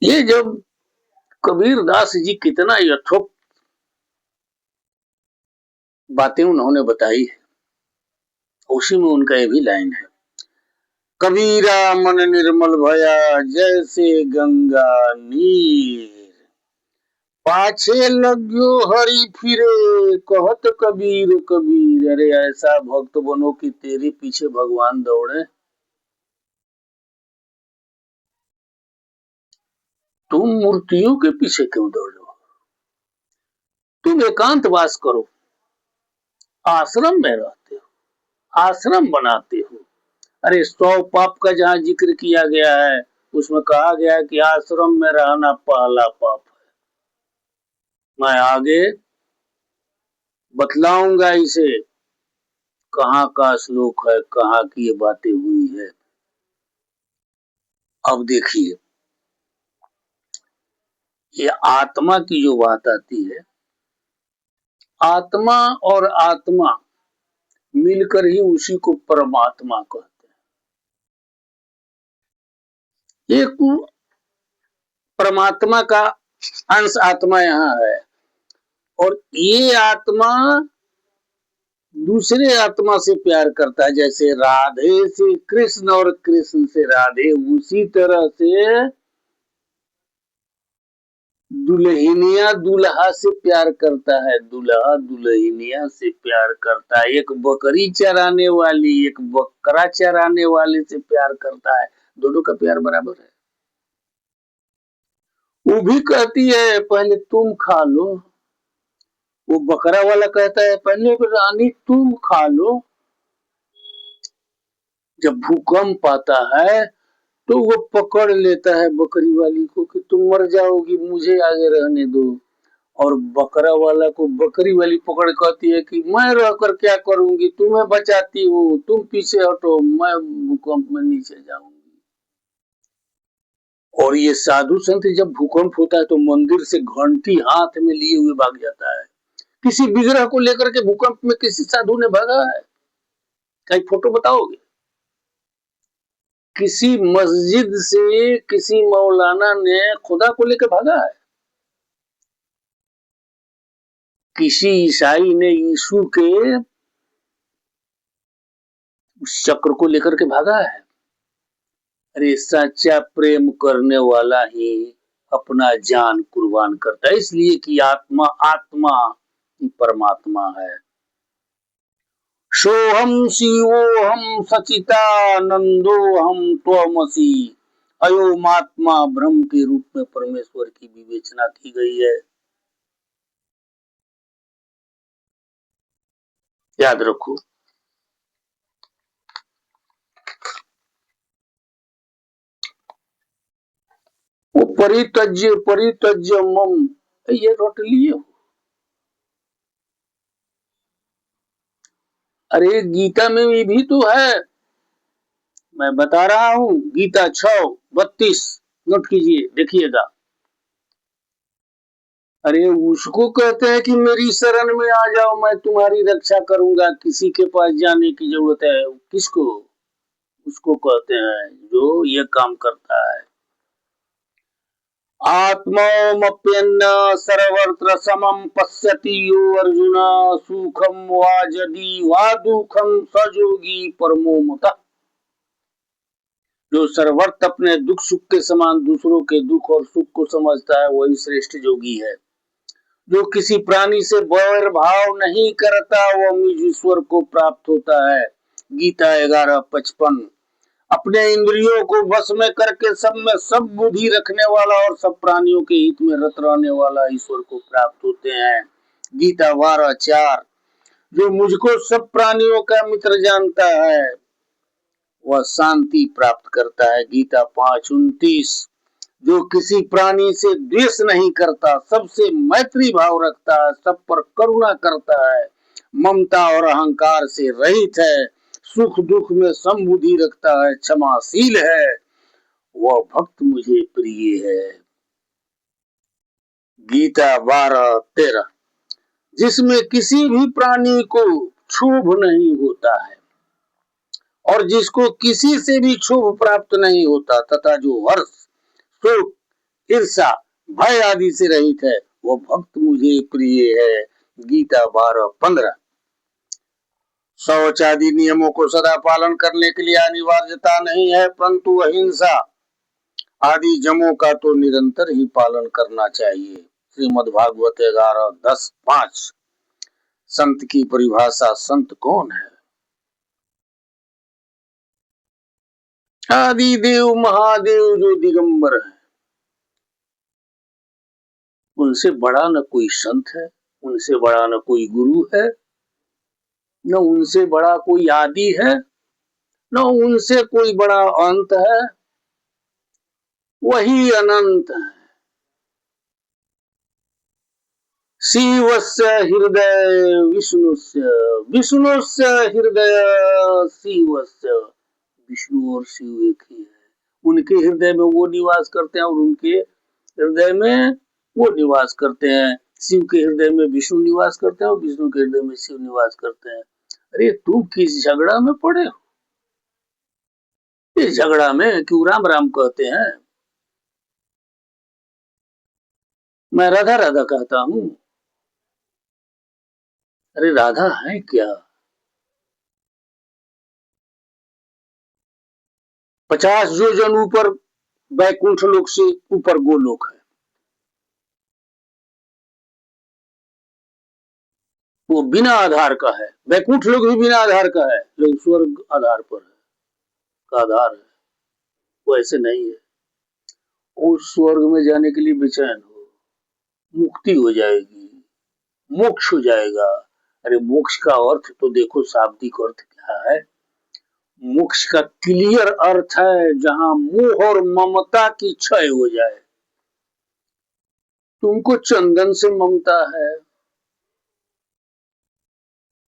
ये जब कबीर दास जी कितना यथोक्त बातें उन्होंने बताई है, उसी में उनका ये भी लाइन है, कबीरा मन निर्मल भया जैसे गंगा नीर, पाछे लग्यो हरि फिरे कहत कबीर कबीर। अरे ऐसा भक्त बनो कि तेरे पीछे भगवान दौड़े। तुम मूर्तियों के पीछे क्यों दौड़ो? तुम एकांत वास करो, आश्रम में रहते हो, आश्रम बनाते हो। अरे 100 पाप का जहां जिक्र किया गया है उसमें कहा गया है कि आश्रम में रहना पहला पाप है। मैं आगे बतलाऊंगा इसे, कहाँ का श्लोक है, कहाँ की ये बातें हुई है। अब देखिए, ये आत्मा की जो बात आती है, आत्मा और आत्मा मिलकर ही उसी को परमात्मा कहते हैं। एक परमात्मा का अंश आत्मा यहाँ है, और ये आत्मा दूसरे आत्मा से प्यार करता है। जैसे राधे से कृष्ण और कृष्ण से राधे, उसी तरह से दुल्हनिया दूल्हा से प्यार करता है, दूल्हा दुल्हनिया से प्यार करता है। एक बकरी चराने वाली एक बकरा चराने वाले से प्यार करता है, दोनों का प्यार बराबर है। वो भी कहती है पहले तुम खा लो, वो बकरा वाला कहता है पहले रानी तुम खा लो। जब भूकंप आता है तो वो पकड़ लेता है बकरी वाली को कि तुम मर जाओगी, मुझे आगे रहने दो। और बकरा वाला को बकरी वाली पकड़ कहती है कि मैं रहकर क्या करूंगी, तुम्हें बचाती हूँ, तुम पीछे हटो, मैं भूकंप में नीचे जाऊंगी। और ये साधु संत जब भूकंप होता है तो मंदिर से घंटी हाथ में लिए हुए भाग जाता है। किसी विग्रह को लेकर के भूकंप में किसी साधु ने भागा है? कहीं फोटो बताओगे? किसी मस्जिद से किसी मौलाना ने खुदा को लेकर भागा है? किसी ईसाई ने यीशु के उस चक्र को लेकर के भागा है? अरे सच्चा प्रेम करने वाला ही अपना जान कुर्बान करता है, इसलिए कि आत्मा आत्मा ही परमात्मा है। सोहम शिवोहम सचितानंदोहम त्वमसि, अयोमात्मा ब्रह्म के रूप में परमेश्वर की विवेचना की गई है। याद रखो, वो परित्यज्य परित्यज्य मम, ये रट लिए हो। अरे गीता में भी तो है, मैं बता रहा हूँ, गीता 6:32 नोट कीजिए, देखिएगा। अरे उसको कहते हैं कि मेरी शरण में आ जाओ, मैं तुम्हारी रक्षा करूंगा, किसी के पास जाने की जरूरत है। किसको? उसको कहते हैं जो ये काम करता है। आत्मोमप्यन्न सर्वत्र समम पश्यति यो अर्जुन, सुखम वा यदि वा दुखम सजोगी परमो मतः। जो सर्वत्र अपने दुख सुख के समान दूसरों के दुख और सुख को समझता है वही श्रेष्ठ जोगी है। जो किसी प्राणी से वैर भाव नहीं करता वो निज ईश्वर को प्राप्त होता है। गीता 11:55। अपने इंद्रियों को वश में करके सब में सब बुद्धि रखने वाला और सब प्राणियों के हित में रत रहने वाला ईश्वर को प्राप्त होते हैं। गीता 12:4। जो मुझको सब प्राणियों का मित्र जानता है वह शांति प्राप्त करता है। गीता 5:29। जो किसी प्राणी से द्वेष नहीं करता, सबसे मैत्री भाव रखता है, सब पर करुणा करता है, ममता और अहंकार से रहित है, सुख दुख में समबुद्धि रखता है, क्षमाशील है, वह भक्त मुझे प्रिय है। गीता 12:13। जिसमें किसी भी प्राणी को क्षोभ नहीं होता है और जिसको किसी से भी क्षोभ प्राप्त नहीं होता, तथा जो हर्ष शोक ईर्षा, भय आदि से रहित है, वो भक्त मुझे प्रिय है। गीता 12:15। शौच आदि नियमों को सदा पालन करने के लिए अनिवार्यता नहीं है, परंतु अहिंसा आदि जमों का तो निरंतर ही पालन करना चाहिए। श्रीमद्भागवत 11:10-5। संत की परिभाषा। संत कौन है? आदि देव महादेव जो दिगंबर है, उनसे बड़ा न कोई संत है, उनसे बड़ा न कोई गुरु है, न उनसे बड़ा कोई आदि है, न उनसे कोई बड़ा अंत है, वही अनंत है। शिवस्य हृदय विष्णुस्य, विष्णुस्य हृदय शिवस्य। विष्णु और शिव एक ही है। उनके हृदय में वो निवास करते हैं और उनके हृदय में वो निवास करते हैं। शिव के हृदय में विष्णु निवास करते हैं और विष्णु के हृदय में शिव निवास करते हैं। अरे तुम किस झगड़ा में पड़े हो? इस झगड़ा में क्यों राम राम कहते हैं? मैं राधा राधा कहता हूँ। अरे राधा है क्या? 50 योजन ऊपर बैकुंठ लोक से ऊपर गोलोक है। वो बिना आधार का है। बैकुंठ लोक भी बिना आधार का है, लेकिन स्वर्ग आधार पर है, का आधार है। वो ऐसे नहीं है। उस स्वर्ग में जाने के लिए बेचैन हो, मुक्ति हो जाएगी, मोक्ष हो जाएगा। अरे मोक्ष का अर्थ तो देखो, शाब्दिक अर्थ क्या है। मोक्ष का क्लियर अर्थ है जहां मोह और ममता की क्षय हो जाए। तुमको चंदन से ममता है,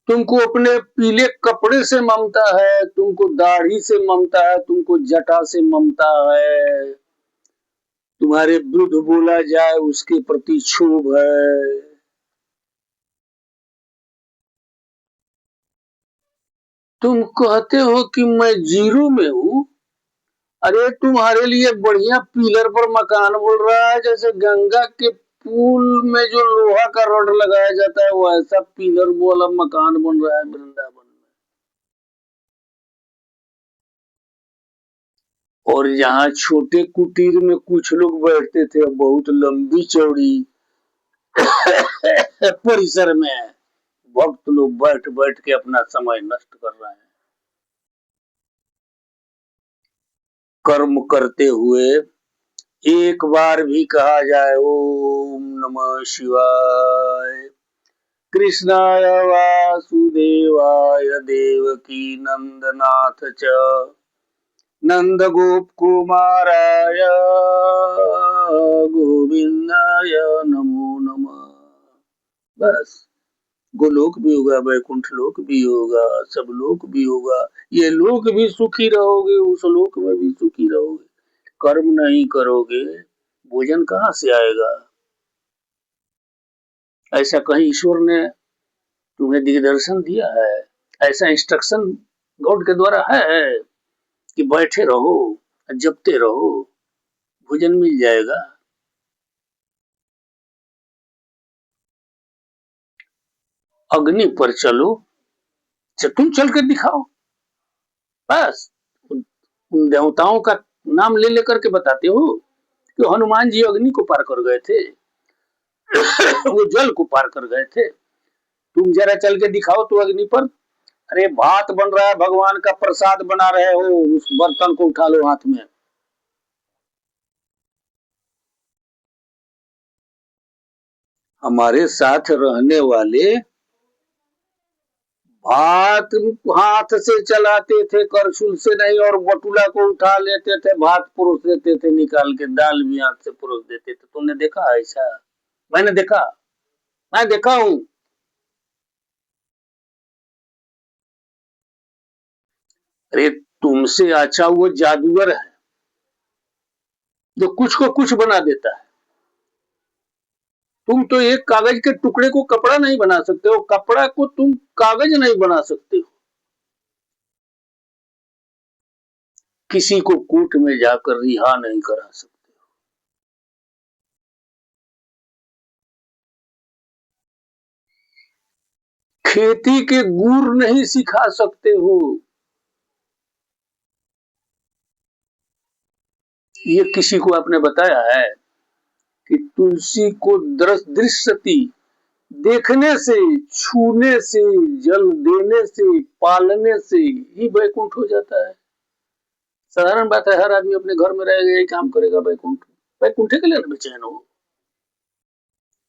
तुमको अपने पीले कपड़े से ममता है, तुमको दाढ़ी से ममता है, तुमको जटा से ममता है, तुम्हारे विरुद्ध बोला जाए उसके प्रति क्षोभ है। तुम कहते हो कि मैं जीरो में हूं। अरे तुम्हारे लिए बढ़िया पिलर पर मकान बोल रहा है, जैसे गंगा के पुल में जो लोहा का रॉड लगाया जाता है वैसा पिलर वाला मकान बन रहा है वृंदावन में। और यहाँ छोटे कुटीर में कुछ लोग बैठते थे, बहुत लंबी चौड़ी परिसर में भक्त लोग बैठ बैठ के अपना समय नष्ट कर रहे हैं। कर्म करते हुए एक बार भी कहा जाए ओम नमः शिवाय, कृष्णाय वासुदेवाय देवकी नंदनाथ च नंद गोप कुमाराय गोविंदाय नमो नमः। बस गोलोक भी होगा, वैकुंठ लोक भी होगा, सब लोक भी होगा। ये लोक भी सुखी रहोगे, उस लोक में भी सुखी रहोगे। कर्म नहीं करोगे, भोजन कहाँ से आएगा? ऐसा कहीं ईश्वर ने तुम्हें दिग्दर्शन दिया है? ऐसा इंस्ट्रक्शन गॉड के द्वारा है कि बैठे रहो, जपते रहो, भोजन मिल जाएगा? अग्नि पर चलो, तुम चल कर दिखाओ। बस उन देवताओं का नाम ले लेकर के बताते हो कि हनुमान जी अग्नि को पार कर गए थे, वो जल को पार कर गए थे। तुम जरा चल के दिखाओ तो अग्नि पर। अरे भात बन रहा है, भगवान का प्रसाद बना रहे हो, उस बर्तन को उठा लो हाथ में। हमारे साथ रहने वाले भात हाथ से चलाते थे, करछुल से नहीं, और बटुला को उठा लेते थे, भात परोस देते थे निकाल के, दाल भी हाथ से परोस देते थे। तुमने देखा ऐसा? मैंने देखा, मैं देखा हूं। अरे तुमसे अच्छा वो जादूगर है जो कुछ को कुछ बना देता है। तुम तो एक कागज के टुकड़े को कपड़ा नहीं बना सकते हो, कपड़ा को तुम कागज नहीं बना सकते हो। किसी को कोर्ट में जाकर रिहा नहीं करा सकते। खेती के गुर नहीं सिखा सकते हो। ये किसी को आपने बताया है कि तुलसी को दृश्यति देखने से, छूने से, जल देने से, पालने से ही वैकुंठ हो जाता है। साधारण बात है, हर आदमी अपने घर में रहेगा, यही काम करेगा, वैकुंठ वैकुंठ के लिए ना बेचैन हो।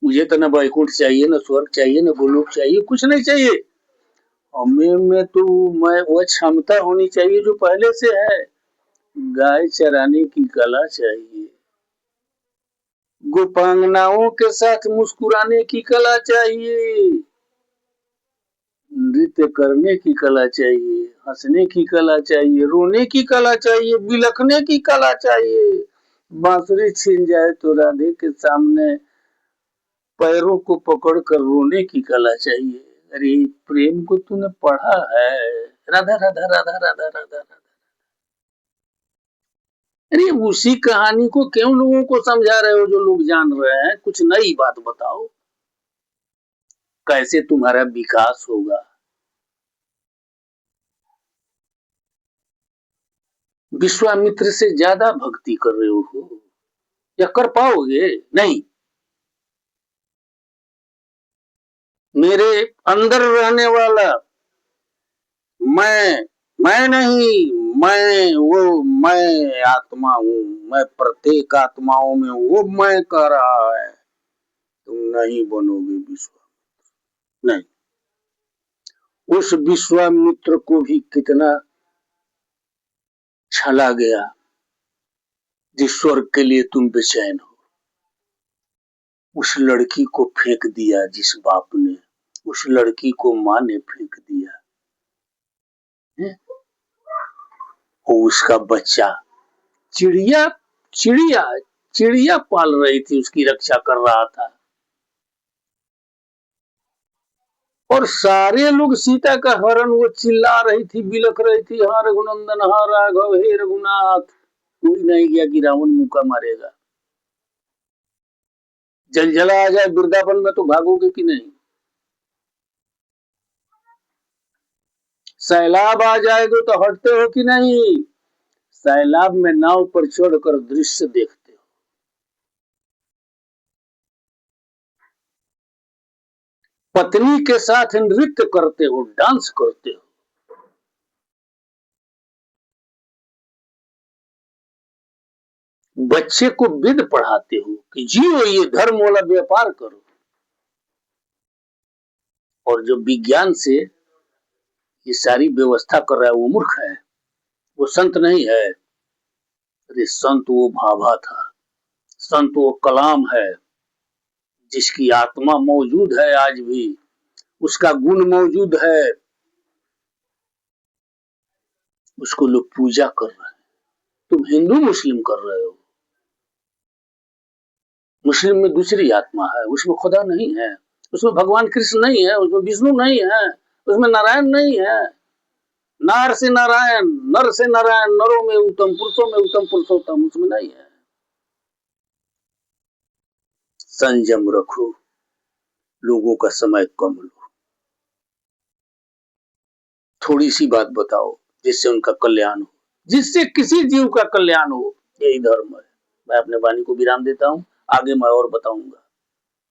मुझे तो ना वैकुंठ चाहिए, ना स्वर्ग चाहिए, ना गोलोक चाहिए, कुछ नहीं चाहिए। हमें में तो मैं वो क्षमता होनी चाहिए जो पहले से है। गाय चराने की कला चाहिए, गोपांगनाओं के साथ मुस्कुराने की कला चाहिए, नृत्य करने की कला चाहिए, हंसने की कला चाहिए, रोने की कला चाहिए, बिलखने की कला चाहिए। बांसुरी छीन जाए तो राधे के सामने पैरों को पकड़कर रोने की कला चाहिए। अरे प्रेम को तूने पढ़ा है? राधा राधा राधा राधा राधा राधा। अरे उसी कहानी को क्यों लोगों को समझा रहे हो जो लोग जान रहे हैं? कुछ नई बात बताओ, कैसे तुम्हारा विकास होगा। विश्वामित्र से ज्यादा भक्ति कर रहे हो या कर पाओगे? नहीं। मेरे अंदर रहने वाला मैं नहीं, मैं आत्मा हूँ। मैं प्रत्येक आत्माओं में वो मैं कह रहा है। तुम नहीं बनोगे विश्वामित्र, नहीं। उस विश्वामित्र को भी कितना छला गया जिस स्वर्ग के लिए तुम बेचैन हो। उस लड़की को फेंक दिया जिस बाप ने, उस लड़की को माँ ने फेंक दिया। वो उसका बच्चा चिड़िया चिड़िया चिड़िया पाल रही थी, उसकी रक्षा कर रहा था। और सारे लोग सीता का हरण, वो चिल्ला रही थी, बिलख रही थी, हाँ रघुनंदन, हाँ राघव, हे रघुनाथ। कोई नहीं गया कि रावण मुका मारेगा। जलजला आ जाए वृंदावन में तो भागोगे कि नहीं? सैलाब आ जाएगा तो हटते हो कि नहीं? सैलाब में नाव पर चढ़कर दृश्य देखते हो। पत्नी के साथ नृत्य करते हो, डांस करते हो। बच्चे को विद पढ़ाते हो कि जियो, ये धर्म वाला व्यापार करो। और जो विज्ञान से ये सारी व्यवस्था कर रहा है वो मूर्ख है, वो संत नहीं है। अरे संत वो भाभा था, संत वो कलाम है जिसकी आत्मा मौजूद है आज भी, उसका गुण मौजूद है, उसको लोग पूजा कर रहे हैं। तुम हिंदू मुस्लिम कर रहे हो। मुस्लिम में दूसरी आत्मा है, उसमें खुदा नहीं है, उसमें भगवान कृष्ण नहीं है, उसमें विष्णु नहीं है, उसमें नारायण नहीं है। नार से नारायण, नर से नारायण, नरों में उत्तम, पुरुषों में उत्तम पुरुषोत्तम, उसमें नहीं है। संयम रखो, लोगों का समय कम लो, थोड़ी सी बात बताओ जिससे उनका कल्याण हो, जिससे किसी जीव का कल्याण हो। यही धर्म है। मैं अपने वाणी को विराम देता हूँ, आगे मैं और बताऊंगा।